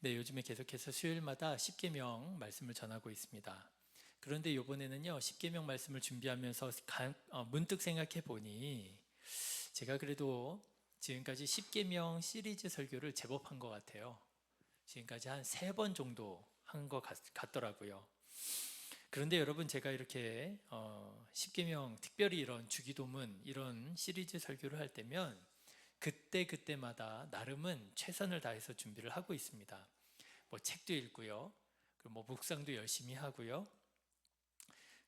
네, 요즘에 계속해서 수요일마다 십계명 말씀을 전하고 있습니다. 그런데 이번에는요, 십계명 말씀을 준비하면서 문득 생각해 보니 제가 그래도 지금까지 십계명 시리즈 설교를 제법 한 것 같아요. 지금까지 한 3번 정도 한 것 같더라고요. 그런데 여러분, 제가 이렇게 십계명, 특별히 이런 주기도문 이런 시리즈 설교를 할 때면 그때마다 나름은 최선을 다해서 준비를 하고 있습니다. 뭐 책도 읽고요. 그리고 뭐 묵상도 열심히 하고요.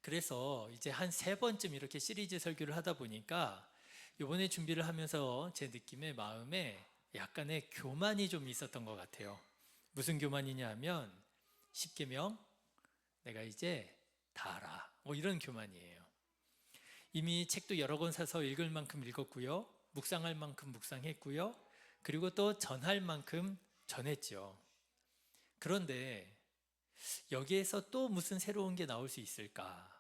그래서 이제 한 3번쯤 이렇게 시리즈 설교를 하다 보니까 이번에 준비를 하면서 제 느낌의 마음에 약간의 교만이 좀 있었던 것 같아요. 무슨 교만이냐 하면 십계명 내가 이제 다 알아. 뭐 이런 교만이에요. 이미 책도 여러 권 사서 읽을 만큼 읽었고요. 묵상할 만큼 묵상했고요. 그리고 또 전할 만큼 전했죠. 그런데 여기에서 또 무슨 새로운 게 나올 수 있을까?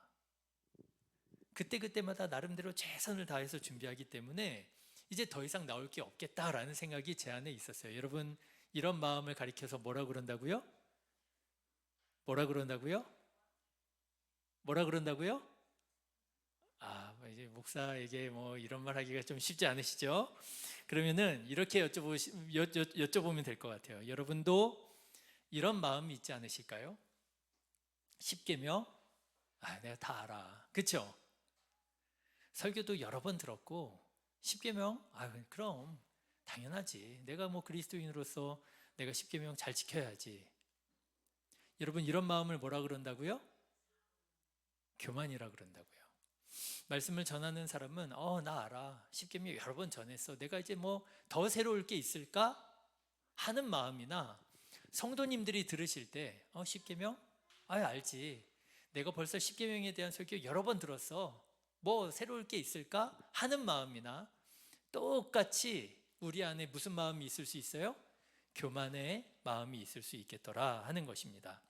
그때마다 나름대로 최선을 다해서 준비하기 때문에 이제 더 이상 나올 게 없겠다라는 생각이 제 안에 있었어요. 여러분, 이런 마음을 가리켜서 뭐라 그런다고요? 뭐라 그런다고요? 뭐라 그런다고요? 이제 목사에게 뭐 이런 말 하기가 좀 쉽지 않으시죠? 그러면은 이렇게 여쭤보면 될 것 같아요. 여러분도 이런 마음이 있지 않으실까요? 십계명? 내가 다 알아. 그쵸? 설교도 여러 번 들었고 십계명? 그럼 당연하지. 내가 뭐 그리스도인으로서 내가 십계명 잘 지켜야지. 여러분, 이런 마음을 뭐라 그런다고요? 교만이라 그런다고요. 말씀을 전하는 사람은 나 알아. 십계명 여러 번 전했어. 내가 이제 뭐 더 새로울 게 있을까? 하는 마음이나 성도님들이 들으실 때 십계명? 알지. 내가 벌써 십계명에 대한 설교 여러 번 들었어. 뭐 새로울 게 있을까? 하는 마음이나 똑같이 우리 안에 무슨 마음이 있을 수 있어요? 교만의 마음이 있을 수 있겠더라 하는 것입니다.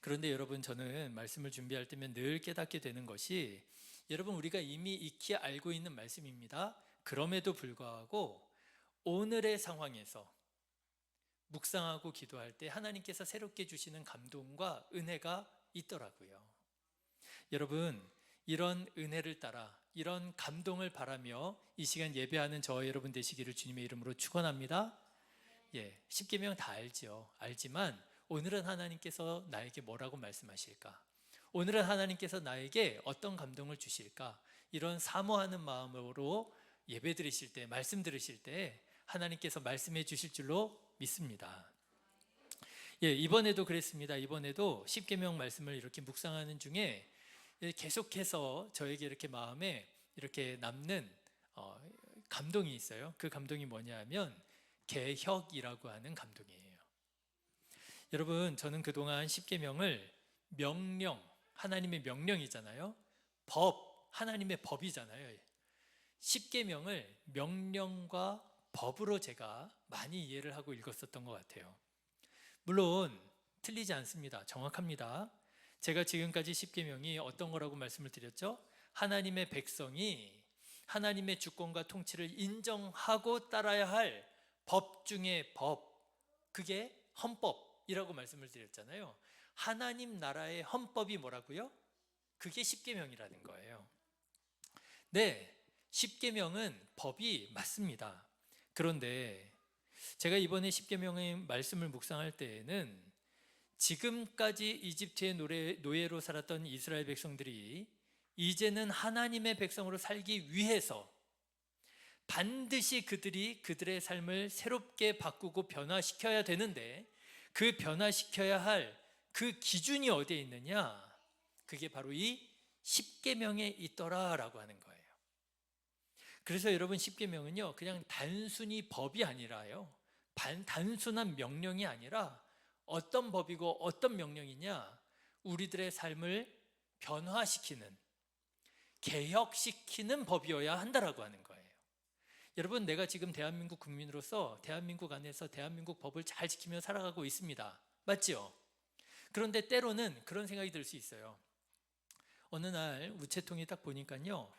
그런데 여러분, 저는 말씀을 준비할 때면 늘 깨닫게 되는 것이, 여러분, 우리가 이미 익히 알고 있는 말씀입니다. 그럼에도 불구하고 오늘의 상황에서 묵상하고 기도할 때 하나님께서 새롭게 주시는 감동과 은혜가 있더라고요. 여러분, 이런 은혜를 따라 이런 감동을 바라며 이 시간 예배하는 저와 여러분 되시기를 주님의 이름으로 축원합니다. 십계명 다 알죠. 알지만 오늘은 하나님께서 나에게 뭐라고 말씀하실까? 오늘은 하나님께서 나에게 어떤 감동을 주실까? 이런 사모하는 마음으로 예배 드리실 때, 말씀 들으실 때 하나님께서 말씀해 주실 줄로 믿습니다. 이번에도 그랬습니다. 이번에도 십계명 말씀을 이렇게 묵상하는 중에 계속해서 저에게 이렇게 마음에 이렇게 남는 감동이 있어요. 그 감동이 뭐냐 하면 개혁이라고 하는 감동이에요. 여러분, 저는 그동안 십계명을 명령, 하나님의 명령이잖아요. 법, 하나님의 법이잖아요. 십계명을 명령과 법으로 제가 많이 이해를 하고 읽었었던 것 같아요. 물론 틀리지 않습니다. 정확합니다. 제가 지금까지 십계명이 어떤 거라고 말씀을 드렸죠? 하나님의 백성이 하나님의 주권과 통치를 인정하고 따라야 할 법 중에 법, 그게 헌법이라고 말씀을 드렸잖아요. 하나님 나라의 헌법이 뭐라고요? 그게 십계명이라는 거예요. 네, 십계명은 법이 맞습니다. 그런데 제가 이번에 십계명의 말씀을 묵상할 때에는 지금까지 이집트의 노예로 살았던 이스라엘 백성들이 이제는 하나님의 백성으로 살기 위해서 반드시 그들이 그들의 삶을 새롭게 바꾸고 변화시켜야 되는데, 그 변화시켜야 할 그 기준이 어디에 있느냐? 그게 바로 이 십계명에 있더라라고 하는 거예요. 그래서 여러분, 십계명은요 그냥 단순히 법이 아니라요, 단순한 명령이 아니라 어떤 법이고 어떤 명령이냐? 우리들의 삶을 변화시키는, 개혁시키는 법이어야 한다라고 하는 거예요. 여러분, 내가 지금 대한민국 국민으로서 대한민국 안에서 대한민국 법을 잘 지키며 살아가고 있습니다. 맞죠? 그런데 때로는 그런 생각이 들 수 있어요. 어느 날 우체통이 딱 보니까요,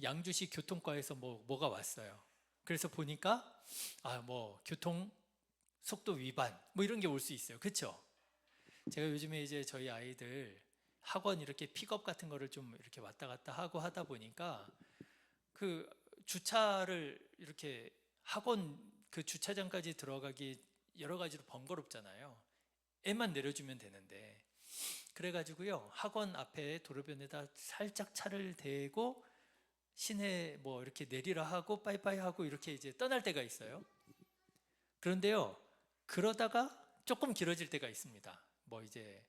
양주시 교통과에서 뭐가 왔어요. 그래서 보니까 교통 속도 위반 뭐 이런 게 올 수 있어요. 그렇죠? 제가 요즘에 이제 저희 아이들 학원 이렇게 픽업 같은 거를 좀 이렇게 왔다 갔다 하고 하다 보니까 그 주차를 이렇게 학원 그 주차장까지 들어가기 여러 가지로 번거롭잖아요. 애만 내려주면 되는데 그래가지고요 학원 앞에 도로변에다 살짝 차를 대고 시내 뭐 이렇게 내리라 하고 빠이빠이 하고 이렇게 이제 떠날 때가 있어요. 그런데요 그러다가 조금 길어질 때가 있습니다. 뭐 이제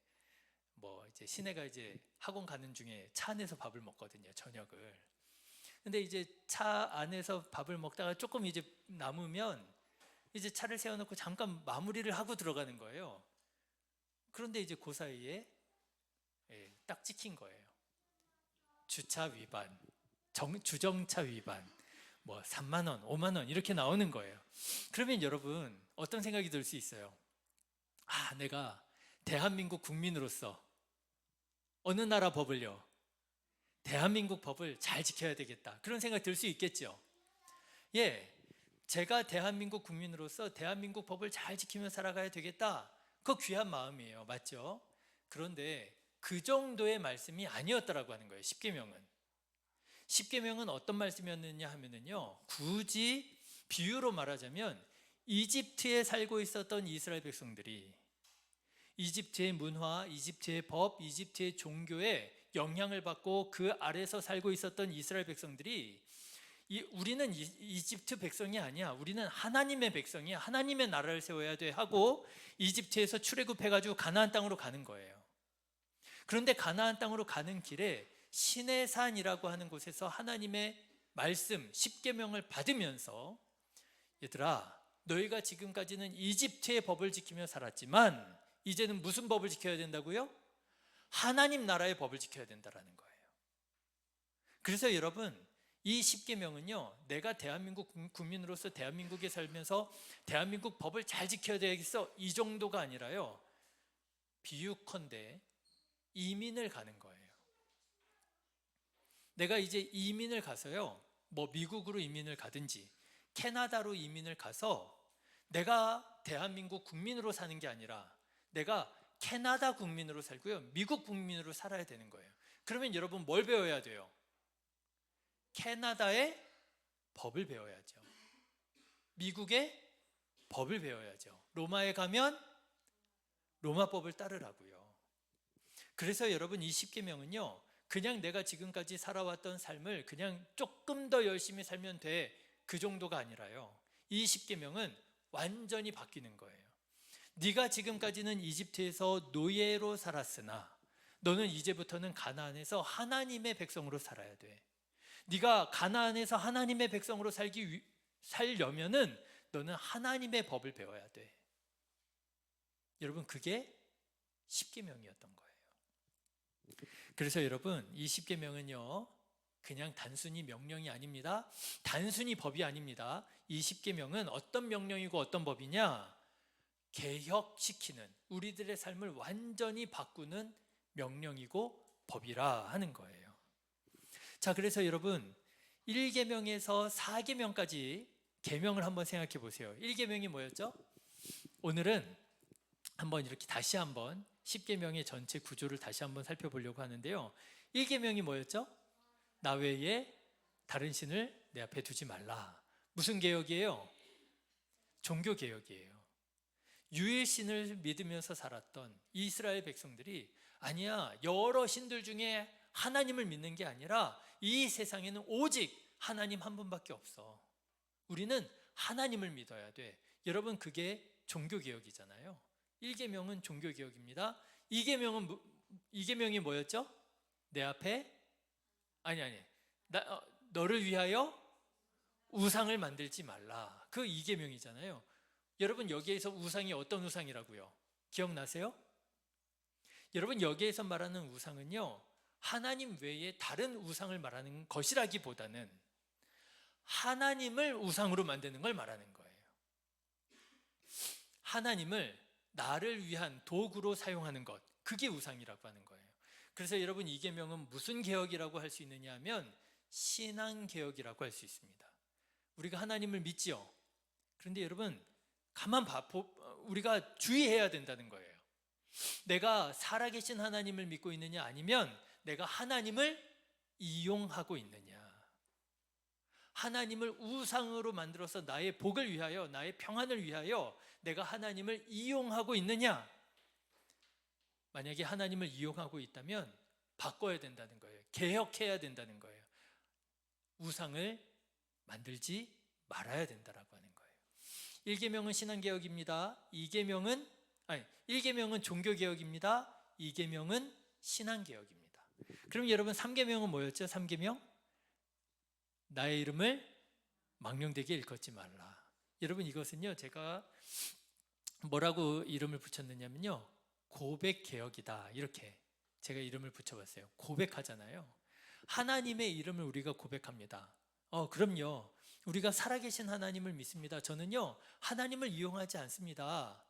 시내가 이제 학원 가는 중에 차 안에서 밥을 먹거든요, 저녁을. 근데 이제 차 안에서 밥을 먹다가 조금 이제 남으면 이제 차를 세워놓고 잠깐 마무리를 하고 들어가는 거예요. 그런데 이제 그 사이에 딱 찍힌 거예요. 주차 위반, 주정차 위반, 뭐 3만 원, 5만 원 이렇게 나오는 거예요. 그러면 여러분 어떤 생각이 들 수 있어요? 아, 내가 대한민국 국민으로서 어느 나라 법을요? 대한민국 법을 잘 지켜야 되겠다. 그런 생각 들 수 있겠죠. 예, 제가 대한민국 국민으로서 대한민국 법을 잘 지키며 살아가야 되겠다. 그 귀한 마음이에요. 맞죠? 그런데 그 정도의 말씀이 아니었다라고 하는 거예요. 십계명은 어떤 말씀이었느냐 하면은요, 굳이 비유로 말하자면 이집트에 살고 있었던 이스라엘 백성들이 이집트의 문화, 이집트의 법, 이집트의 종교에 영향을 받고 그 아래서 살고 있었던 이스라엘 백성들이 우리는 이집트 백성이 아니야, 우리는 하나님의 백성이야, 하나님의 나라를 세워야 돼 하고 이집트에서 출애굽해가지고 가나안 땅으로 가는 거예요. 그런데 가나안 땅으로 가는 길에 시내산이라고 하는 곳에서 하나님의 말씀 십계명을 받으면서 얘들아, 너희가 지금까지는 이집트의 법을 지키며 살았지만 이제는 무슨 법을 지켜야 된다고요? 하나님 나라의 법을 지켜야 된다라는 거예요. 그래서 여러분, 이 십계명은요, 내가 대한민국 국민으로서 대한민국에 살면서 대한민국 법을 잘 지켜야 되겠어, 이 정도가 아니라요, 비유컨대 이민을 가는 거예요. 내가 이제 이민을 가서요, 뭐 미국으로 이민을 가든지 캐나다로 이민을 가서 내가 대한민국 국민으로 사는 게 아니라 내가 캐나다 국민으로 살고요, 미국 국민으로 살아야 되는 거예요. 그러면 여러분 뭘 배워야 돼요? 캐나다의 법을 배워야죠. 미국의 법을 배워야죠. 로마에 가면 로마법을 따르라고요. 그래서 여러분 이 십계명은요, 그냥 내가 지금까지 살아왔던 삶을 그냥 조금 더 열심히 살면 돼, 그 정도가 아니라요, 이 십계명은 완전히 바뀌는 거예요. 네가 지금까지는 이집트에서 노예로 살았으나 너는 이제부터는 가나안에서 하나님의 백성으로 살아야 돼. 네가 가나안에서 하나님의 백성으로 살려면은 너는 하나님의 법을 배워야 돼. 여러분, 그게 십계명이었던 거예요. 그래서 여러분, 이 십계명은요, 그냥 단순히 명령이 아닙니다. 단순히 법이 아닙니다. 이 십계명은 어떤 명령이고 어떤 법이냐? 개혁시키는, 우리들의 삶을 완전히 바꾸는 명령이고 법이라 하는 거예요. 자, 그래서 여러분 1계명에서 4계명까지 계명을 한번 생각해 보세요. 1계명이 뭐였죠? 오늘은 한번 이렇게 다시 한번 10계명의 전체 구조를 다시 한번 살펴보려고 하는데요. 1계명이 뭐였죠? 나 외에 다른 신을 내 앞에 두지 말라. 무슨 개혁이에요? 종교 개혁이에요. 유일신을 믿으면서 살았던 이스라엘 백성들이 아니야, 여러 신들 중에 하나님을 믿는 게 아니라 이 세상에는 오직 하나님 한 분밖에 없어, 우리는 하나님을 믿어야 돼. 여러분, 그게 종교개혁이잖아요. 1계명은 종교개혁입니다. 2계명이 뭐였죠? 내 앞에 너를 위하여 우상을 만들지 말라. 그 2계명이잖아요. 여러분, 여기에서 우상이 어떤 우상이라고요? 기억나세요? 여러분, 여기에서 말하는 우상은요, 하나님 외에 다른 우상을 말하는 것이라기보다는 하나님을 우상으로 만드는 걸 말하는 거예요. 하나님을 나를 위한 도구로 사용하는 것, 그게 우상이라고 하는 거예요. 그래서 여러분, 이 계명은 무슨 개혁이라고 할 수 있느냐 하면 신앙개혁이라고 할 수 있습니다. 우리가 하나님을 믿지요. 그런데 여러분, 우리가 주의해야 된다는 거예요. 내가 살아계신 하나님을 믿고 있느냐, 아니면 내가 하나님을 이용하고 있느냐, 하나님을 우상으로 만들어서 나의 복을 위하여, 나의 평안을 위하여 내가 하나님을 이용하고 있느냐. 만약에 하나님을 이용하고 있다면 바꿔야 된다는 거예요. 개혁해야 된다는 거예요. 우상을 만들지 말아야 된다라고 하는 거예요. 1계명은 신앙개혁입니다. 1계명은 종교개혁입니다. 2계명은 신앙개혁입니다. 그럼 여러분 3계명은 뭐였죠? 3계명? 나의 이름을 망령되게 일컫지 말라. 여러분 이것은요, 제가 뭐라고 이름을 붙였느냐면요, 고백개혁이다, 이렇게 제가 이름을 붙여봤어요. 고백하잖아요. 하나님의 이름을 우리가 고백합니다. 그럼요, 우리가 살아계신 하나님을 믿습니다. 저는요, 하나님을 이용하지 않습니다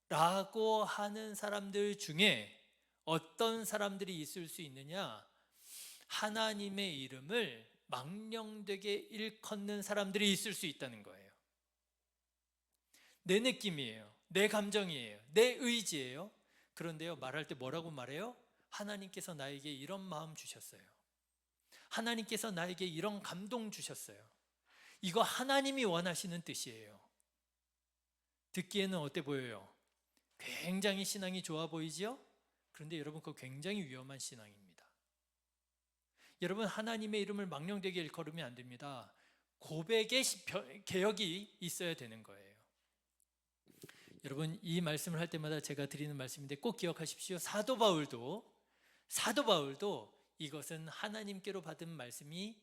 라고 하는 사람들 중에 어떤 사람들이 있을 수 있느냐? 하나님의 이름을 망령되게 일컫는 사람들이 있을 수 있다는 거예요. 내 느낌이에요, 내 감정이에요, 내 의지예요. 그런데요, 말할 때 뭐라고 말해요? 하나님께서 나에게 이런 마음 주셨어요. 하나님께서 나에게 이런 감동 주셨어요. 이거 하나님이 원하시는 뜻이에요. 듣기에는 어때 보여요? 굉장히 신앙이 좋아 보이지요? 그런데 여러분, 그거 굉장히 위험한 신앙입니다. 여러분, 하나님의 이름을 망령되게 일컬으면 안 됩니다. 고백의 개혁이 있어야 되는 거예요. 여러분, 이 말씀을 할 때마다 제가 드리는 말씀인데 꼭 기억하십시오. 사도 바울도 이것은 하나님께로 받은 말씀이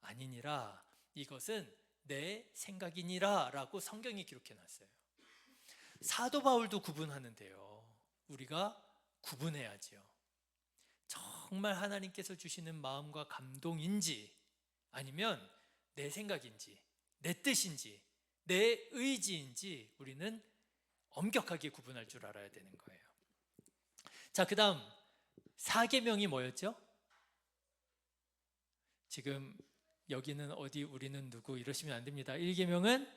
아니니라, 이것은 내 생각이니라 라고 성경이 기록해 놨어요. 사도 바울도 구분하는데요, 우리가 구분해야죠. 정말 하나님께서 주시는 마음과 감동인지, 아니면 내 생각인지, 내 뜻인지, 내 의지인지 우리는 엄격하게 구분할 줄 알아야 되는 거예요. 자, 그 다음 4계명이 뭐였죠? 지금 여기는 어디, 우리는 누구 이러시면 안 됩니다. 1계명은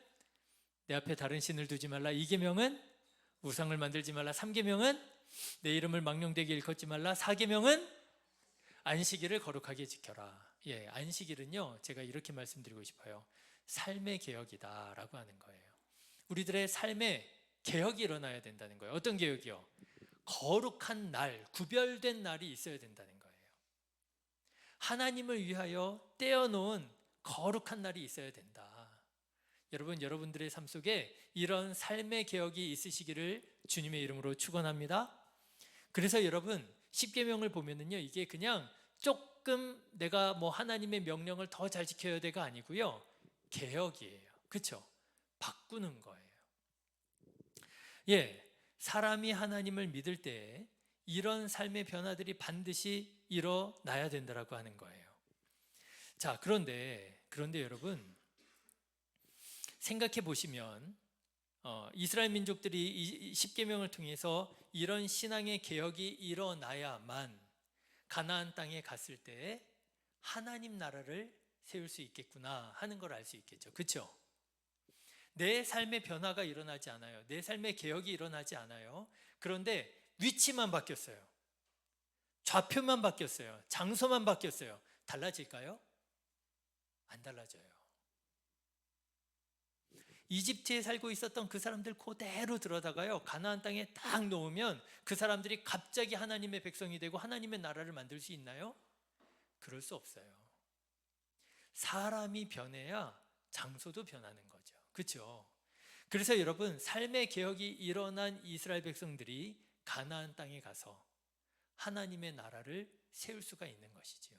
내 앞에 다른 신을 두지 말라. 2계명은 우상을 만들지 말라. 3계명은 내 이름을 망령되게 일컫지 말라. 4계명은 안식일을 거룩하게 지켜라. 안식일은요, 제가 이렇게 말씀드리고 싶어요. 삶의 개혁이다 라고 하는 거예요. 우리들의 삶에 개혁이 일어나야 된다는 거예요. 어떤 개혁이요? 거룩한 날, 구별된 날이 있어야 된다는 거예요. 하나님을 위하여 떼어놓은 거룩한 날이 있어야 된다. 여러분, 여러분들의 삶 속에 이런 삶의 개혁이 있으시기를 주님의 이름으로 축원합니다. 그래서 여러분, 10계명을 보면은요, 이게 그냥 조금 내가 뭐 하나님의 명령을 더 잘 지켜야 돼가 아니고요, 개혁이에요. 그렇죠? 바꾸는 거예요. 사람이 하나님을 믿을 때 이런 삶의 변화들이 반드시 일어나야 된다라고 하는 거예요. 자, 그런데 여러분, 생각해 보시면 이스라엘 민족들이 이 10계명을 통해서 이런 신앙의 개혁이 일어나야만 가나안 땅에 갔을 때 하나님 나라를 세울 수 있겠구나 하는 걸 알 수 있겠죠. 그렇죠? 내 삶의 변화가 일어나지 않아요. 내 삶의 개혁이 일어나지 않아요. 그런데 위치만 바뀌었어요. 좌표만 바뀌었어요. 장소만 바뀌었어요. 달라질까요? 안 달라져요. 이집트에 살고 있었던 그 사람들 그대로 들어다가요, 가나안 땅에 딱 놓으면 그 사람들이 갑자기 하나님의 백성이 되고 하나님의 나라를 만들 수 있나요? 그럴 수 없어요. 사람이 변해야 장소도 변하는 거죠. 그렇죠? 그래서 여러분, 삶의 개혁이 일어난 이스라엘 백성들이 가나안 땅에 가서 하나님의 나라를 세울 수가 있는 것이지요.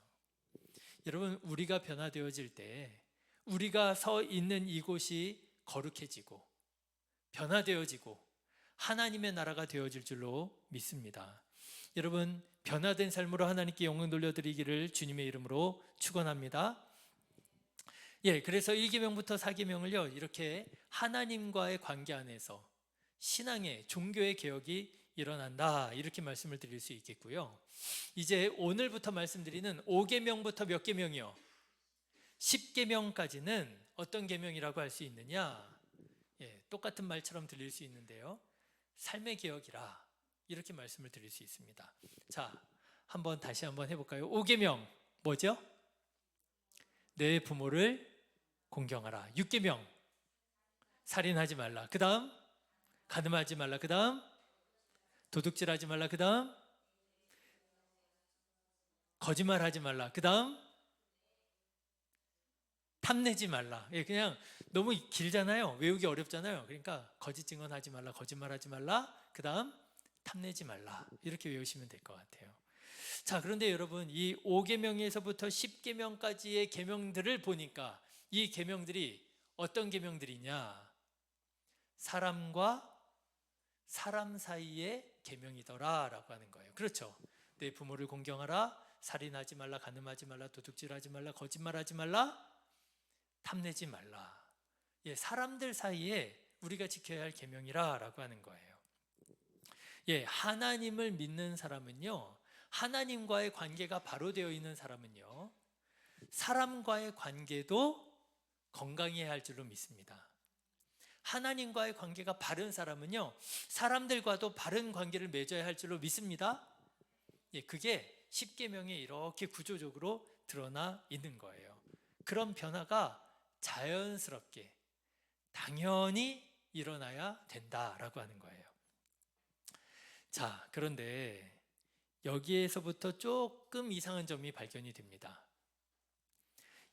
여러분, 우리가 변화되어질 때 우리가 서 있는 이곳이 거룩해지고 변화되어지고 하나님의 나라가 되어질 줄로 믿습니다. 여러분, 변화된 삶으로 하나님께 영광 돌려드리기를 주님의 이름으로 축원합니다. 그래서 1계명부터 4계명을요, 이렇게 하나님과의 관계 안에서 신앙의, 종교의 개혁이 일어난다, 이렇게 말씀을 드릴 수 있겠고요. 이제 오늘부터 말씀드리는 5계명부터 몇 계명이요? 10계명까지는 어떤 계명이라고 할 수 있느냐? 똑같은 말처럼 들릴 수 있는데요. 삶의 개혁이라 이렇게 말씀을 드릴 수 있습니다. 자, 다시 한번 해볼까요? 5계명 뭐죠? 내 부모를 공경하라. 6계명 살인하지 말라. 그 다음 간음하지 말라. 그 다음 도둑질하지 말라. 그 다음 거짓말하지 말라. 그 다음 탐내지 말라. 예, 그냥 너무 길잖아요. 외우기 어렵잖아요. 그러니까 거짓 증언하지 말라, 거짓말하지 말라. 그 다음 탐내지 말라. 이렇게 외우시면 될 것 같아요. 자, 그런데 여러분 이 5계명에서부터 10계명까지의 계명들을 보니까 이 계명들이 어떤 계명들이냐? 사람과 사람 사이의 계명이더라라고 하는 거예요. 그렇죠? 내 부모를 공경하라, 살인하지 말라, 간음하지 말라, 도둑질하지 말라, 거짓말하지 말라, 탐내지 말라. 예, 사람들 사이에 우리가 지켜야 할 계명이라라고 하는 거예요. 예, 하나님을 믿는 사람은요, 하나님과의 관계가 바로 되어 있는 사람은요, 사람과의 관계도 건강해야 할 줄로 믿습니다. 하나님과의 관계가 바른 사람은요, 사람들과도 바른 관계를 맺어야 할 줄로 믿습니다. 예, 그게 십계명에 이렇게 구조적으로 드러나 있는 거예요. 그런 변화가 자연스럽게 당연히 일어나야 된다라고 하는 거예요. 자, 그런데 여기에서부터 조금 이상한 점이 발견이 됩니다.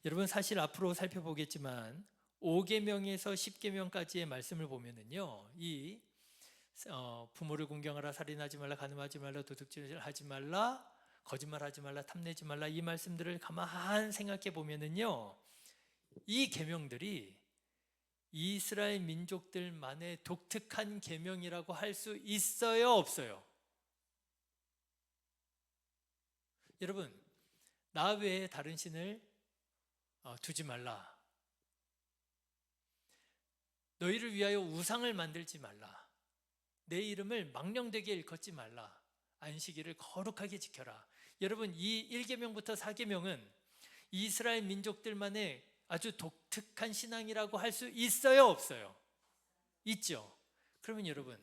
여러분 사실 앞으로 살펴보겠지만 5계명에서 10계명까지의 말씀을 보면은요, 이 부모를 공경하라, 살인하지 말라, 간음하지 말라, 도둑질하지 말라, 거짓말하지 말라, 탐내지 말라, 이 말씀들을 가만 생각해 보면은요, 이 계명들이 이스라엘 민족들만의 독특한 계명이라고 할 수 있어요, 없어요? 여러분, 나 외에 다른 신을 두지 말라, 너희를 위하여 우상을 만들지 말라, 내 이름을 망령되게 일컫지 말라, 안식일을 거룩하게 지켜라. 여러분, 이 1계명부터 4계명은 이스라엘 민족들만의 아주 독특한 신앙이라고 할 수 있어요, 없어요? 있죠. 그러면 여러분,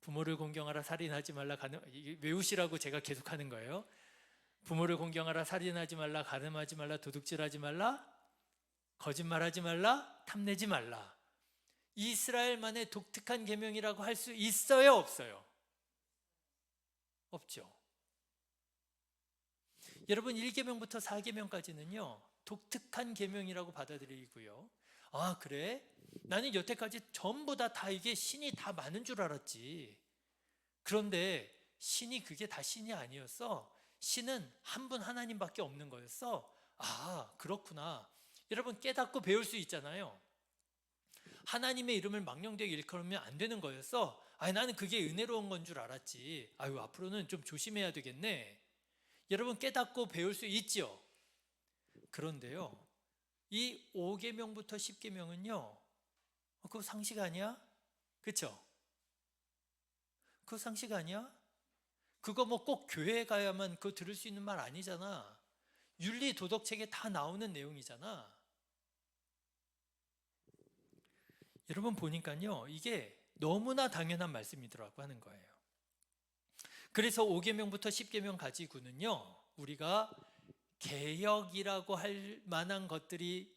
부모를 공경하라, 살인하지 말라, 외우시라고 제가 계속하는 거예요. 부모를 공경하라, 살인하지 말라, 간음하지 말라, 도둑질하지 말라, 거짓말하지 말라, 탐내지 말라. 이스라엘만의 독특한 계명이라고 할 수 있어요, 없어요? 없죠. 여러분 1계명부터 4계명까지는요 독특한 계명이라고 받아들이고요. 아, 그래? 나는 여태까지 전부 다 이게 신이 다 많은 줄 알았지. 그런데 신이 그게 다 신이 아니었어. 신은 한 분 하나님밖에 없는 거였어. 아, 그렇구나. 여러분 깨닫고 배울 수 있잖아요. 하나님의 이름을 망령되게 일컬으면 안 되는 거였어. 아, 나는 그게 은혜로운 건 줄 알았지. 아유, 앞으로는 좀 조심해야 되겠네. 여러분 깨닫고 배울 수 있죠. 그런데요, 이 5계명부터 10계명은요, 그거 상식 아니야? 그쵸? 그거 상식 아니야? 그거 뭐 꼭 교회에 가야만 그거 들을 수 있는 말 아니잖아. 윤리 도덕책에 다 나오는 내용이잖아. 여러분 보니까요, 이게 너무나 당연한 말씀이더라고 하는 거예요. 그래서 5계명부터 10계명 가지고는요, 우리가 개혁이라고 할 만한 것들이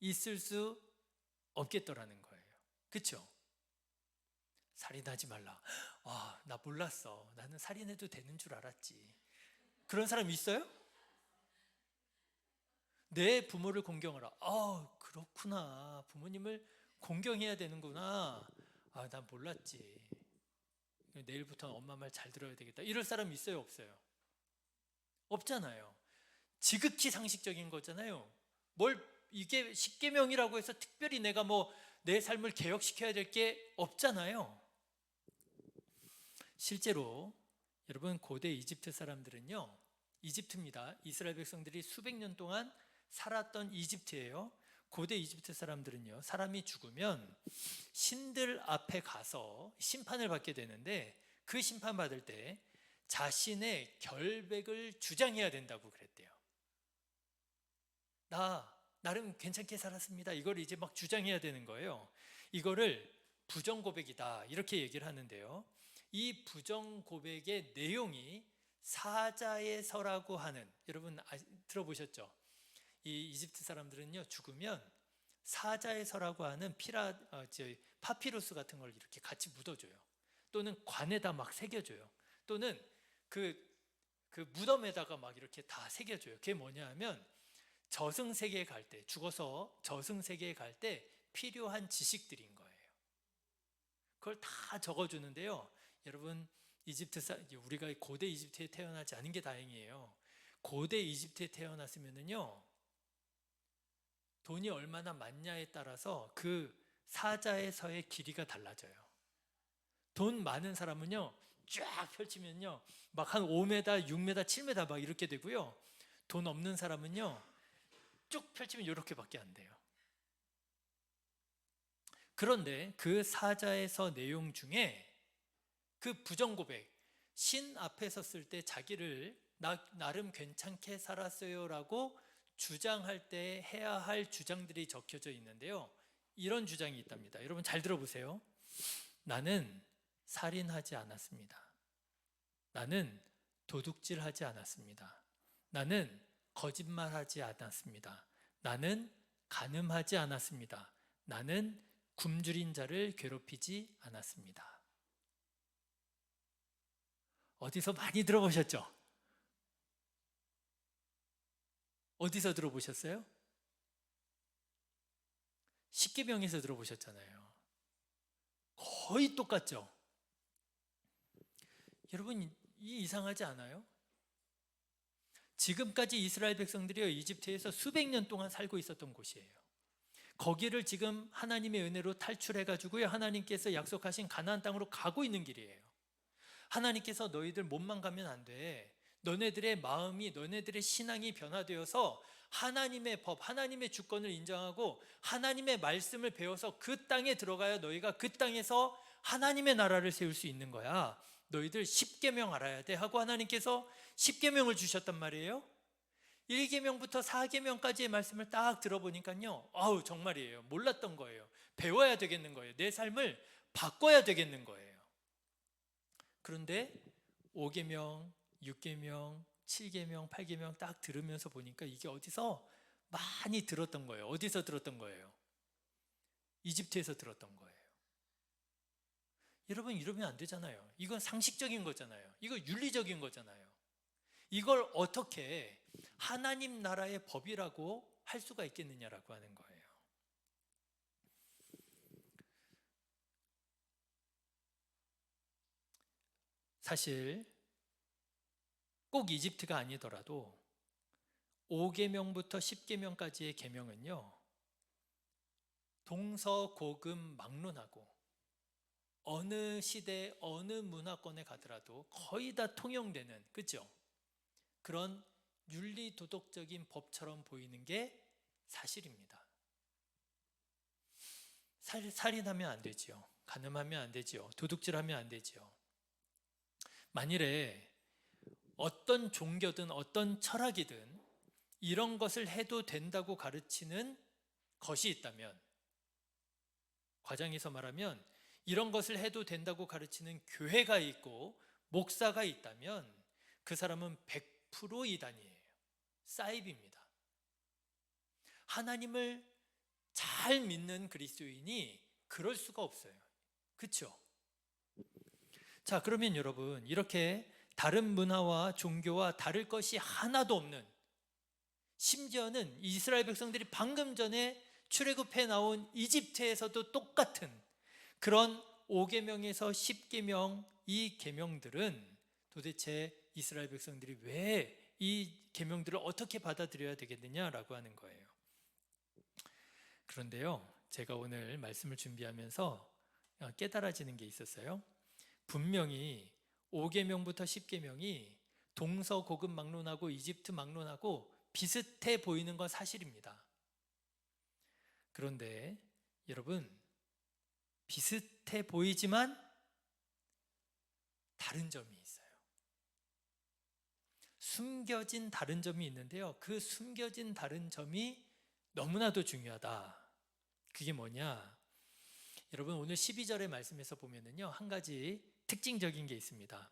있을 수 없겠더라는 거예요. 그렇죠? 살인하지 말라. 와, 나 몰랐어. 나는 살인해도 되는 줄 알았지. 그런 사람 있어요? 내 부모를 공경하라. 아, 그렇구나. 부모님을 공경해야 되는구나. 아, 난 몰랐지. 내일부터는 엄마 말 잘 들어야 되겠다. 이럴 사람 있어요, 없어요? 없잖아요. 지극히 상식적인 거잖아요. 이게 10계명이라고 해서 특별히 내가 내 삶을 개혁시켜야 될 게 없잖아요. 실제로 여러분 고대 이집트 사람들은요, 이집트입니다. 이스라엘 백성들이 수백 년 동안 살았던 이집트예요. 고대 이집트 사람들은요, 사람이 죽으면 신들 앞에 가서 심판을 받게 되는데, 그 심판 받을 때 자신의 결백을 주장해야 된다고 그랬대요. 나 나름 괜찮게 살았습니다. 이걸 이제 막 주장해야 되는 거예요. 이거를 부정 고백이다 이렇게 얘기를 하는데요. 이 부정 고백의 내용이 사자에서라고 하는, 여러분 들어보셨죠? 이 이집트 사람들은요, 죽으면 사자에서라고 하는 파피루스 같은 걸 이렇게 같이 묻어줘요. 또는 관에다 막 새겨줘요. 또는 그 무덤에다가 막 이렇게 다 새겨줘요. 그게 뭐냐 하면 저승세계에 갈 때, 죽어서 저승세계에 갈 때 필요한 지식들인 거예요. 그걸 다 적어주는데요. 여러분, 우리가 고대 이집트에 태어나지 않은 게 다행이에요. 고대 이집트에 태어났으면은요, 돈이 얼마나 많냐에 따라서 그 사자에서의 길이가 달라져요. 돈 많은 사람은요, 쫙 펼치면요, 막 한 5m, 6m, 7m 막 이렇게 되고요. 돈 없는 사람은요, 쭉 펼치면 이렇게밖에 안 돼요. 그런데 그 사자에서 내용 중에 그 부정고백, 신 앞에 섰을 때 자기를 나름 괜찮게 살았어요 라고 주장할 때 해야 할 주장들이 적혀져 있는데요. 이런 주장이 있답니다. 여러분 잘 들어보세요. 나는 살인하지 않았습니다. 나는 도둑질하지 않았습니다. 나는 거짓말하지 않았습니다. 나는 간음하지 않았습니다. 나는 굶주린 자를 괴롭히지 않았습니다. 어디서 많이 들어보셨죠? 어디서 들어보셨어요? 십계명에서 들어보셨잖아요. 거의 똑같죠? 여러분, 이상하지 않아요? 지금까지 이스라엘 백성들이 이집트에서 수백 년 동안 살고 있었던 곳이에요. 거기를 지금 하나님의 은혜로 탈출해가지고요, 하나님께서 약속하신 가나안 땅으로 가고 있는 길이에요. 하나님께서 너희들 몸만 가면 안 돼. 너네들의 마음이, 너네들의 신앙이 변화되어서 하나님의 법, 하나님의 주권을 인정하고 하나님의 말씀을 배워서 그 땅에 들어가야 너희가 그 땅에서 하나님의 나라를 세울 수 있는 거야. 너희들 십계명 알아야 돼 하고 하나님께서 십계명을 주셨단 말이에요. 1계명부터 4계명까지의 말씀을 딱 들어보니까요, 아우 정말이에요. 몰랐던 거예요. 배워야 되겠는 거예요. 내 삶을 바꿔야 되겠는 거예요. 그런데 5계명, 6계명, 7계명, 8계명 딱 들으면서 보니까 이게 어디서 많이 들었던 거예요. 어디서 들었던 거예요? 이집트에서 들었던 거예요. 여러분, 이러면 안 되잖아요. 이건 상식적인 거잖아요. 이거 윤리적인 거잖아요. 이걸 어떻게 하나님 나라의 법이라고 할 수가 있겠느냐라고 하는 거예요. 사실 꼭 이집트가 아니더라도 5계명부터 10계명까지의 계명은요, 동서고금막론하고 어느 시대 어느 문화권에 가더라도 거의 다 통용되는, 그렇죠? 그런 윤리도덕적인 법처럼 보이는 게 사실입니다. 살인하면 안 되지요. 간음하면 안 되지요. 도둑질하면 안 되지요. 만일에 어떤 종교든 어떤 철학이든 이런 것을 해도 된다고 가르치는 것이 있다면, 과장해서 말하면 이런 것을 해도 된다고 가르치는 교회가 있고 목사가 있다면 그 사람은 100% 이단이에요. 사이비입니다. 하나님을 잘 믿는 그리스도인이 그럴 수가 없어요. 그렇죠? 자, 그러면 여러분, 이렇게 다른 문화와 종교와 다를 것이 하나도 없는, 심지어는 이스라엘 백성들이 방금 전에 출애굽해 나온 이집트에서도 똑같은 그런 5계명에서 10계명, 이 계명들은 도대체 이스라엘 백성들이 왜 이 계명들을 어떻게 받아들여야 되겠느냐라고 하는 거예요. 그런데요, 제가 오늘 말씀을 준비하면서 깨달아지는 게 있었어요. 분명히 5계명부터 10계명이 동서고금막론하고 이집트 막론하고 비슷해 보이는 건 사실입니다. 그런데 여러분, 비슷해 보이지만 다른 점이 있어요. 숨겨진 다른 점이 있는데요, 그 숨겨진 다른 점이 너무나도 중요하다. 그게 뭐냐? 여러분 오늘 12절의 말씀에서 보면은요, 한 가지 특징적인 게 있습니다.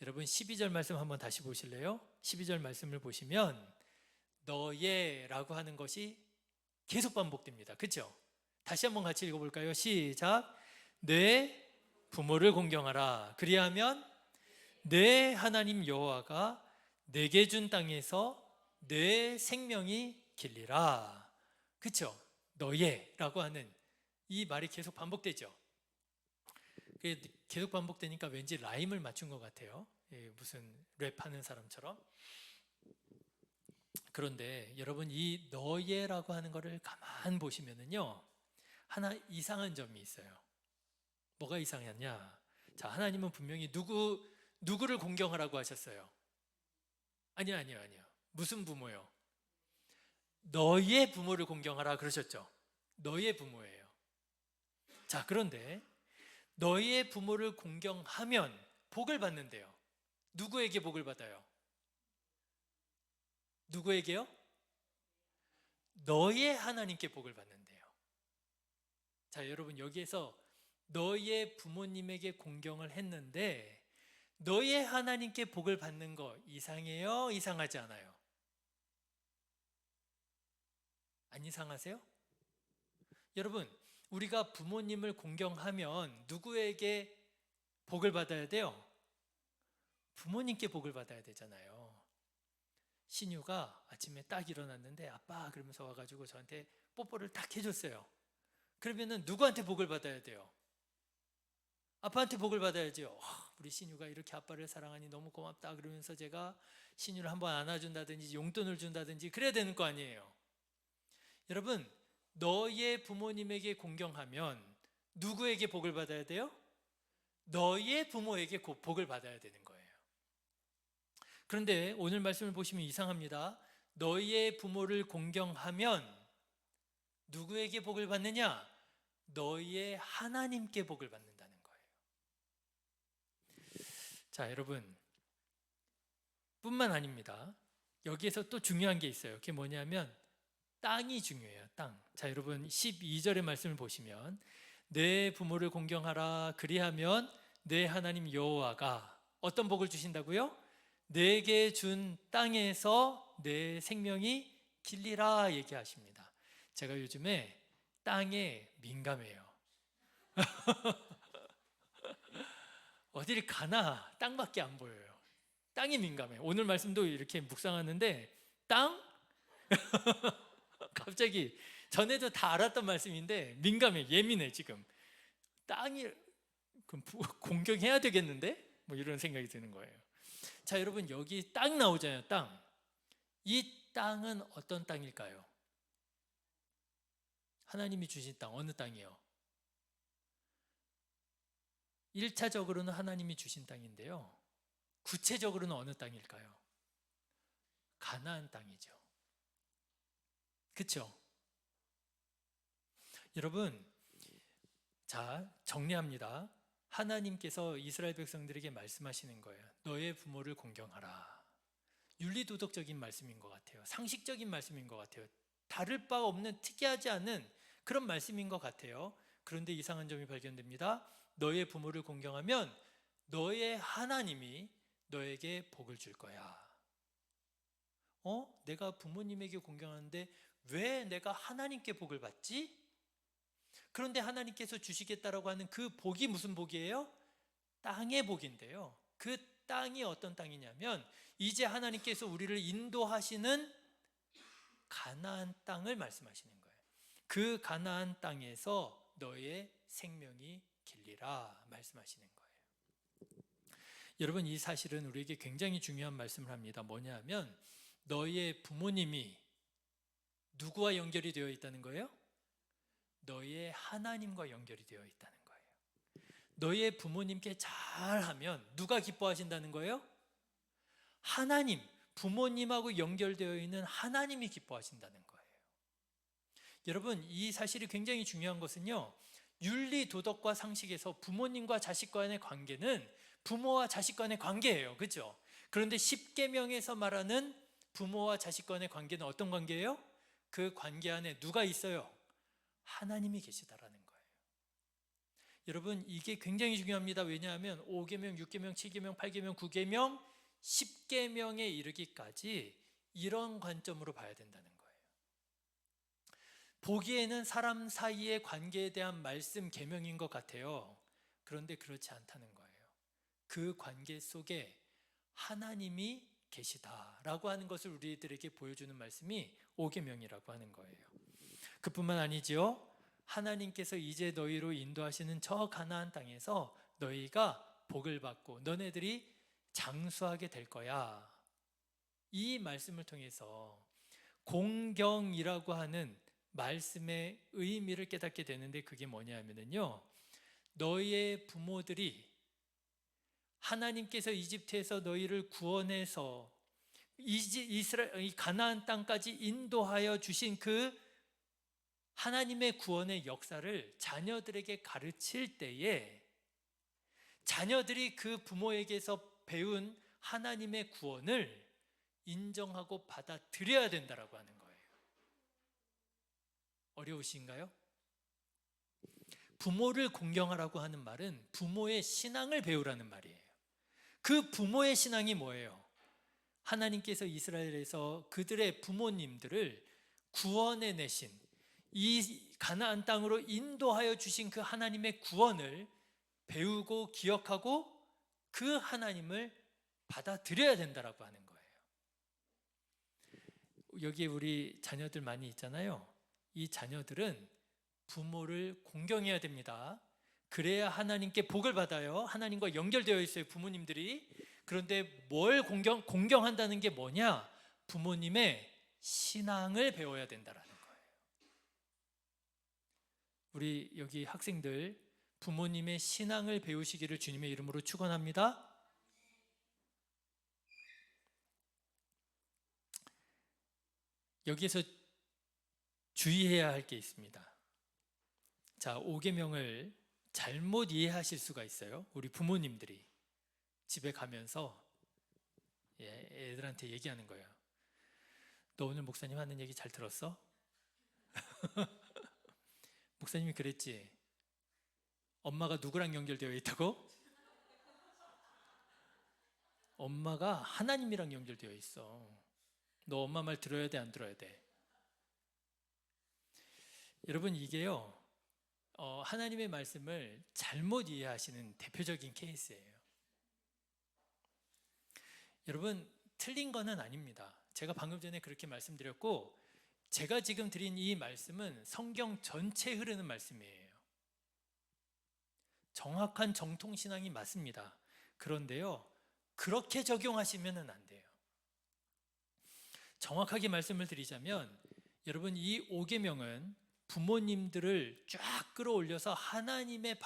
여러분 12절 말씀 한번 다시 보실래요? 12절 말씀을 보시면 너예라고 하는 것이 계속 반복됩니다. 그렇죠? 다시 한번 같이 읽어볼까요? 시작. 내 부모를 공경하라. 그리하면 내 하나님 여호와가 내게 준 땅에서 내 생명이 길리라. 그렇죠? 너예라고 하는 이 말이 계속 반복되죠. 계속 반복되니까 왠지 라임을 맞춘 것 같아요. 무슨 랩하는 사람처럼. 그런데 여러분 이 너예라고 하는 것을 가만 보시면은요, 하나 이상한 점이 있어요. 뭐가 이상하냐? 자, 하나님은 분명히 누구를 공경하라고 하셨어요? 아니요. 무슨 부모요? 너의 부모를 공경하라 그러셨죠? 너의 부모예요. 자, 그런데 너의 부모를 공경하면 복을 받는데요. 누구에게 복을 받아요? 누구에게요? 너의 하나님께 복을 받는데요. 자, 여러분 여기에서 너의 부모님에게 공경을 했는데 너의 하나님께 복을 받는 거 이상해요? 이상하지 않아요? 안 이상하세요? 여러분, 우리가 부모님을 공경하면 누구에게 복을 받아야 돼요? 부모님께 복을 받아야 되잖아요. 신유가 아침에 딱 일어났는데 아빠 그러면서 와가지고 저한테 뽀뽀를 딱 해줬어요. 그러면은 누구한테 복을 받아야 돼요? 아빠한테 복을 받아야죠. 우리 신유가 이렇게 아빠를 사랑하니 너무 고맙다 그러면서 제가 신유를 한번 안아준다든지 용돈을 준다든지 그래야 되는 거 아니에요. 여러분, 너의 부모님에게 공경하면 누구에게 복을 받아야 돼요? 너의 부모에게 복을 받아야 되는 거예요. 그런데 오늘 말씀을 보시면 이상합니다. 너의 부모를 공경하면 누구에게 복을 받느냐? 너의 하나님께 복을 받는다는 거예요. 자, 여러분, 뿐만 아닙니다. 여기에서 또 중요한 게 있어요. 그게 뭐냐면 땅이 중요해요. 땅. 자, 여러분 12절의 말씀을 보시면 내 부모를 공경하라. 그리하면 내 하나님 여호와가 어떤 복을 주신다고요? 내게 준 땅에서 내 생명이 길리라 얘기하십니다. 제가 요즘에 땅에 민감해요. 어딜 가나 땅밖에 안 보여요. 땅이 민감해요. 오늘 말씀도 이렇게 묵상하는데 땅? 갑자기 전에도 다 알았던 말씀인데 민감해, 예민해 지금. 땅이 공경해야 되겠는데? 뭐 이런 생각이 드는 거예요. 자, 여러분 여기 땅 나오잖아요. 땅. 이 땅은 어떤 땅일까요? 하나님이 주신 땅, 어느 땅이요? 1차적으로는 하나님이 주신 땅인데요. 구체적으로는 어느 땅일까요? 가나안 땅이죠. 그렇죠? 여러분, 자, 정리합니다. 하나님께서 이스라엘 백성들에게 말씀하시는 거예요. 너의 부모를 공경하라. 윤리도덕적인 말씀인 것 같아요. 상식적인 말씀인 것 같아요. 다를 바 없는 특이하지 않은 그런 말씀인 것 같아요. 그런데 이상한 점이 발견됩니다. 너의 부모를 공경하면 너의 하나님이 너에게 복을 줄 거야. 내가 부모님에게 공경하는데 왜 내가 하나님께 복을 받지? 그런데 하나님께서 주시겠다라고 하는 그 복이 무슨 복이에요? 땅의 복인데요. 그 땅이 어떤 땅이냐면 이제 하나님께서 우리를 인도하시는 가나안 땅을 말씀하시는 거예요. 그 가나안 땅에서 너의 생명이 길리라 말씀하시는 거예요. 여러분, 이 사실은 우리에게 굉장히 중요한 말씀을 합니다. 뭐냐 하면 너의 부모님이 누구와 연결이 되어 있다는 거예요? 너의 하나님과 연결이 되어 있다는 거예요. 너의 부모님께 잘하면 누가 기뻐하신다는 거예요? 하나님, 부모님하고 연결되어 있는 하나님이 기뻐하신다는 거예요. 여러분, 이 사실이 굉장히 중요한 것은요, 윤리, 도덕과 상식에서 부모님과 자식 간의 관계는 부모와 자식 간의 관계예요. 그렇죠? 그런데 십계명에서 말하는 부모와 자식 간의 관계는 어떤 관계예요? 그 관계 안에 누가 있어요? 하나님이 계시다라는 거예요. 여러분 이게 굉장히 중요합니다. 왜냐하면 5계명, 6계명, 7계명, 8계명, 9계명, 10계명에 이르기까지 이런 관점으로 봐야 된다는 거예요. 보기에는 사람 사이의 관계에 대한 말씀 계명인 것 같아요. 그런데 그렇지 않다는 거예요. 그 관계 속에 하나님이 계시다라고 하는 것을 우리들에게 보여주는 말씀이 5계명이라고 하는 거예요. 그뿐만 아니지요. 하나님께서 이제 너희로 인도하시는 저 가나안 땅에서 너희가 복을 받고 너네들이 장수하게 될 거야. 이 말씀을 통해서 공경이라고 하는 말씀의 의미를 깨닫게 되는데, 그게 뭐냐면요, 너희의 부모들이 하나님께서 이집트에서 너희를 구원해서 이스라엘 가나안 땅까지 인도하여 주신 그 하나님의 구원의 역사를 자녀들에게 가르칠 때에 자녀들이 그 부모에게서 배운 하나님의 구원을 인정하고 받아들여야 된다라고 하는 거예요. 어려우신가요? 부모를 공경하라고 하는 말은 부모의 신앙을 배우라는 말이에요. 그 부모의 신앙이 뭐예요? 하나님께서 이스라엘에서 그들의 부모님들을 구원해 내신 이 가나안 땅으로 인도하여 주신 그 하나님의 구원을 배우고 기억하고 그 하나님을 받아들여야 된다라고 하는 거예요. 여기에 우리 자녀들 많이 있잖아요. 이 자녀들은 부모를 공경해야 됩니다. 그래야 하나님께 복을 받아요. 하나님과 연결되어 있어요, 부모님들이. 그런데 뭘 공경한다는 게 뭐냐? 부모님의 신앙을 배워야 된다라는 거예요. 우리 여기 학생들 부모님의 신앙을 배우시기를 주님의 이름으로 축원합니다. 여기에서 주의해야 할 게 있습니다. 자, 5계명을 잘못 이해하실 수가 있어요. 우리 부모님들이 집에 가면서 애들한테 얘기하는 거예요. 너 오늘 목사님 하는 얘기 잘 들었어? 목사님이 그랬지? 엄마가 누구랑 연결되어 있다고? 엄마가 하나님이랑 연결되어 있어. 너 엄마 말 들어야 돼, 안 들어야 돼? 여러분, 이게요, 하나님의 말씀을 잘못 이해하시는 대표적인 케이스예요. 여러분, 틀린 거는 아닙니다. 제가 방금 전에 그렇게 말씀드렸고, 제가 지금 드린 이 말씀은 성경 전체에 흐르는 말씀이에요. 정확한 정통신앙이 맞습니다. 그런데요, 그렇게 적용하시면 안 돼요. 정확하게 말씀을 드리자면, 여러분, 이 5계명은 부모님들을 쫙 끌어올려서 하나님의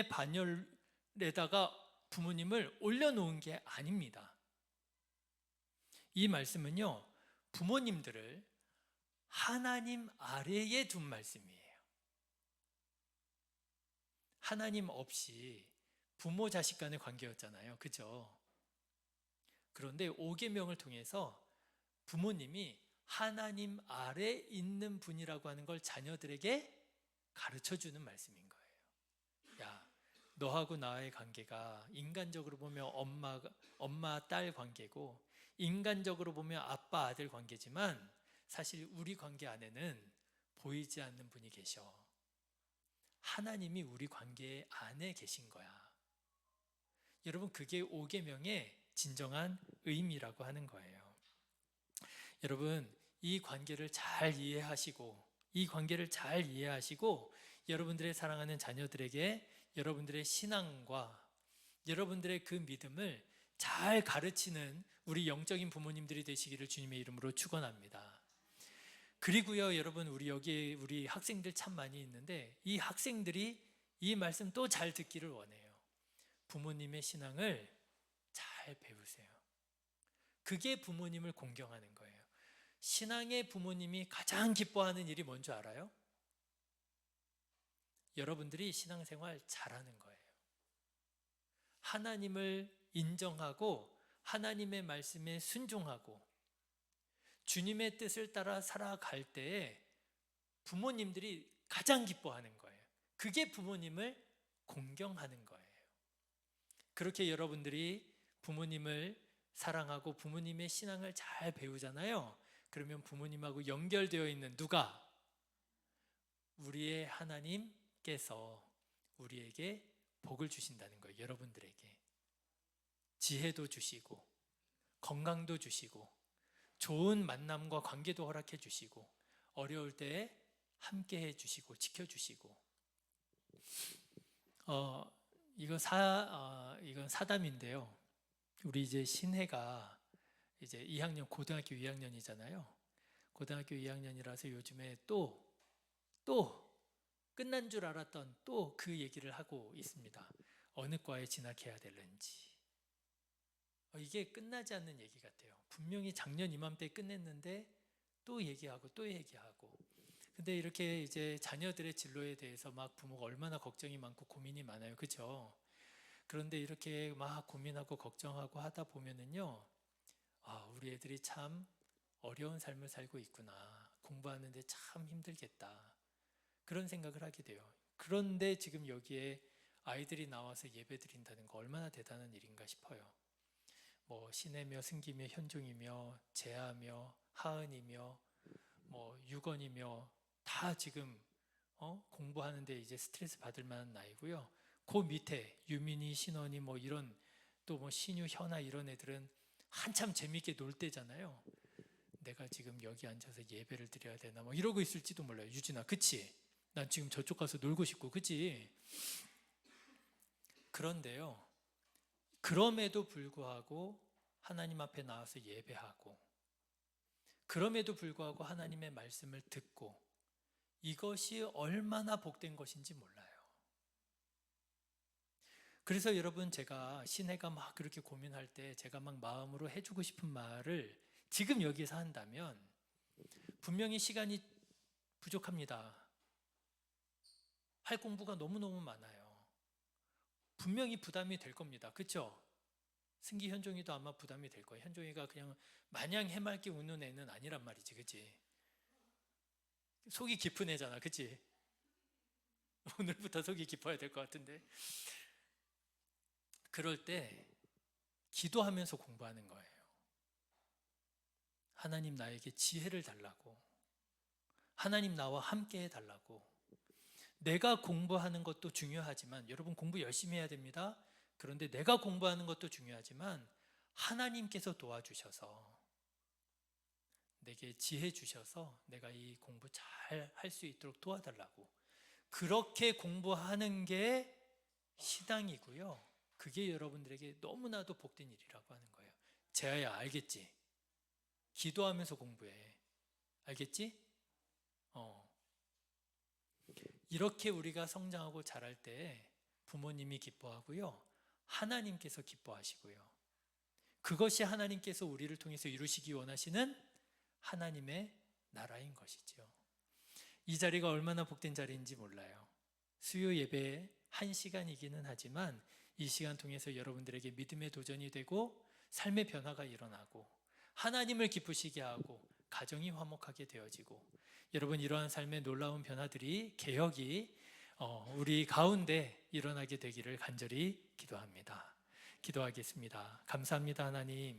반열에다가 부모님을 올려놓은 게 아닙니다. 이 말씀은요, 부모님들을 하나님 아래에 둔 말씀이에요. 하나님 없이 부모 자식 간의 관계였잖아요. 그죠? 그런데 5계명을 통해서 부모님이 하나님 아래 있는 분이라고 하는 걸 자녀들에게 가르쳐주는 말씀인 거예요. 야, 너하고 나의 관계가 인간적으로 보면 엄마 딸 관계고, 인간적으로 보면 아빠 아들 관계지만, 사실 우리 관계 안에는 보이지 않는 분이 계셔. 하나님이 우리 관계 안에 계신 거야. 여러분, 그게 5계명의 진정한 의미라고 하는 거예요. 여러분, 이 관계를 잘 이해하시고 여러분들의 사랑하는 자녀들에게 여러분들의 신앙과 여러분들의 그 믿음을 잘 가르치는 우리 영적인 부모님들이 되시기를 주님의 이름으로 축원합니다. 그리고요, 여러분, 우리 학생들 참 많이 있는데, 이 학생들이 이 말씀 또 잘 듣기를 원해요. 부모님의 신앙을 잘 배우세요. 그게 부모님을 공경하는 거예요. 신앙의 부모님이 가장 기뻐하는 일이 뭔지 알아요? 여러분들이 신앙생활 잘하는 거예요. 하나님을 인정하고 하나님의 말씀에 순종하고 주님의 뜻을 따라 살아갈 때에 부모님들이 가장 기뻐하는 거예요. 그게 부모님을 공경하는 거예요. 그렇게 여러분들이 부모님을 사랑하고 부모님의 신앙을 잘 배우잖아요. 그러면 부모님하고 연결되어 있는 누가? 우리의 하나님께서 우리에게 복을 주신다는 거예요. 여러분들에게 지혜도 주시고 건강도 주시고 좋은 만남과 관계도 허락해 주시고 어려울 때 함께 해 주시고 지켜 주시고 이건 사담인데요. 우리 이제 신혜가 이제 2학년 고등학교 2학년이잖아요. 고등학교 2학년이라서 요즘에 또 끝난 줄 알았던 또 그 얘기를 하고 있습니다. 어느 과에 진학해야 되는지. 이게 끝나지 않는 얘기 같아요. 분명히 작년 이맘때 끝냈는데 또 얘기하고 또 얘기하고. 근데 이렇게 이제 자녀들의 진로에 대해서 막 부모가 얼마나 걱정이 많고 고민이 많아요. 그렇죠? 그런데 이렇게 막 고민하고 걱정하고 하다 보면은요. 우리 애들이 참 어려운 삶을 살고 있구나. 공부하는데 참 힘들겠다. 그런 생각을 하게 돼요. 그런데 지금 여기에 아이들이 나와서 예배 드린다는 거 얼마나 대단한 일인가 싶어요. 뭐 신혜며 승기며 현종이며 재하며 하은이며 뭐 유건이며 다 지금 공부하는데 이제 스트레스 받을 만한 나이고요. 그 밑에 유민이, 신원이 뭐 이런 또 뭐 신유, 현아 이런 애들은 한참 재밌게 놀 때잖아요. 내가 지금 여기 앉아서 예배를 드려야 되나 뭐 이러고 있을지도 몰라요. 유진아, 그치? 난 지금 저쪽 가서 놀고 싶고, 그치? 그런데요, 그럼에도 불구하고 하나님 앞에 나와서 예배하고, 그럼에도 불구하고 하나님의 말씀을 듣고, 이것이 얼마나 복된 것인지 몰라요. 그래서 여러분, 제가 신혜가 막 그렇게 고민할 때 제가 막 마음으로 해주고 싶은 말을 지금 여기서 한다면 분명히 시간이 부족합니다. 할 공부가 너무너무 많아요. 분명히 부담이 될 겁니다. 그렇죠? 승기, 현종이도 아마 부담이 될 거예요. 현종이가 그냥 마냥 해맑게 웃는 애는 아니란 말이지, 그치? 속이 깊은 애잖아, 그치? 오늘부터 속이 깊어야 될 것 같은데. 그럴 때 기도하면서 공부하는 거예요. 하나님 나에게 지혜를 달라고, 하나님 나와 함께 해달라고. 내가 공부하는 것도 중요하지만, 여러분 공부 열심히 해야 됩니다. 그런데 내가 공부하는 것도 중요하지만 하나님께서 도와주셔서 내게 지혜 주셔서 내가 이 공부 잘 할 수 있도록 도와달라고. 그렇게 공부하는 게 신앙이고요. 그게 여러분들에게 너무나도 복된 일이라고 하는 거예요. 재하야, 알겠지? 기도하면서 공부해. 알겠지? 이렇게 우리가 성장하고 자랄 때 부모님이 기뻐하고요. 하나님께서 기뻐하시고요. 그것이 하나님께서 우리를 통해서 이루시기 원하시는 하나님의 나라인 것이죠. 이 자리가 얼마나 복된 자리인지 몰라요. 수요 예배 1시간이기는 하지만 이 시간 통해서 여러분들에게 믿음의 도전이 되고 삶의 변화가 일어나고 하나님을 기쁘시게 하고 가정이 화목하게 되어지고 여러분 이러한 삶의 놀라운 변화들이 개혁이 우리 가운데 일어나게 되기를 간절히 기도합니다. 기도하겠습니다. 감사합니다, 하나님.